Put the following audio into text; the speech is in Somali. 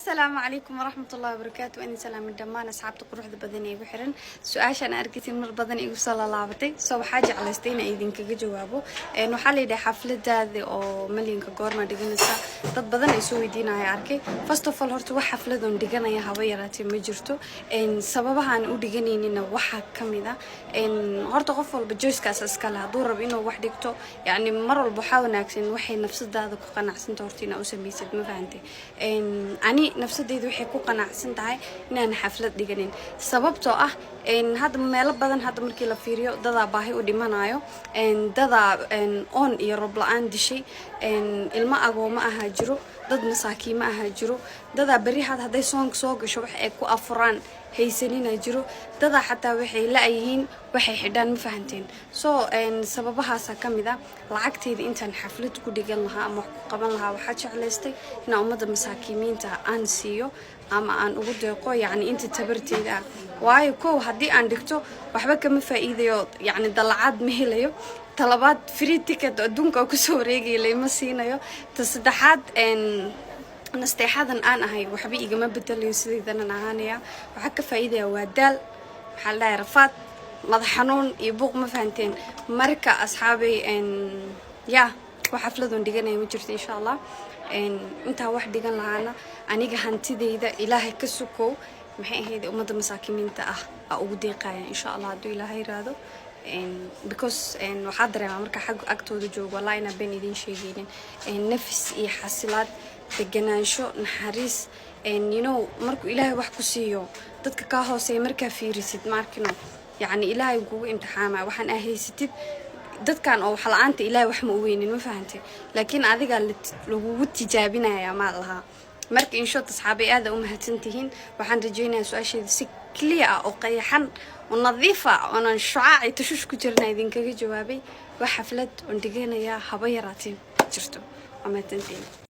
السلام عليكم ورحمة الله وبركاته. أنا سلام الدمان أصحاب تقروح بدني بحرن سؤال أنا أركتي من بدني يوصل لعبتي سو حاجة على استينا إذن كجوابه إنه حالي ده حفلة هذه أو مليون كجور ما دقنسا ضد بدن يسوي دينا يا أركي فاست اوف هرتو حفلة دون دقنا يا هوايراتي مجرتو إن سببها عن ودقني إنه وحى كمذا إن هرتو غفل بجوز كاساس كلها دور بينه وحدكتو يعني مرة البحاول ناكسين وحي نفس هذا قناع سنتورتينا أو سميسد ما فهمتي إن أني nafsadeydu waxay ku qanacsan tahay inaan xaflad dhiganin sababtoo ah hadda meel badan hadda markii la fiiriyo dada baahi u dhimanayo dada on iyo rob la'aan dishay ilma agooma aha jiro dad masaakiin ma aha jiro dada bari haday soon soo gasho wax ay ku afuraan haysanina jiro dada xataa waxay la yihiin waxay xidhaan ma fahanteen soo sababahaas kamida lacagteeda intaan xaflad ku dhigan lahaa ama qaban lahaa waxa jeclaystay in ummadda masaakiinta aan siiyo ama aan ugu deeqo yani inta tabarteeda waayo koow hadii aan dhigto waxba kama faa'iidayo yani dalacad ma helayo talabaad free ticket adduunka ku soo wareegay ma siinayo ta saddexaad nasteexadan aan ahay waxba igama bedelayo sideedan ahaanaya waxa ka faa'iidaya waa daal waxa la rafaad madax xanuun iyo buuq ma fahanteen marka asxaabay ya waxa xafladan dhiganay ma jirto insha Allah inta wax dhigan lahaana aniga hantideyda ilaahay ka sukow maxay ahayd ummadda masaakiinta ah ugu deeqaya insha Allah haduu ilaahay raado because waxa dareema marka xaq agtooda joogo wallahi ina been idin sheegaynin nafis iyo xasilaad deganaansho naxariis you know markuu ilaahay wax ku siiyo dadka ka hooseeya marka fiirisid markino yani ilaahay kugu imtixaama waxaan ahaysatid dadkan oo wax la'aanta ilaahay wax ma u weynin ma fahantay laakiin adiga lagu tijaabinaya ma laha marka in shot asxaabay aad u mahadsantihiin waxaan rajaynayaa su'aasheeda si clear oo qeexan oo nadiif ah oo aan shucaaci tashush ku jirnaa idin kaga jawaabay wax xaflad oo dhiganaya haba yaraatiin jirto ama tantiin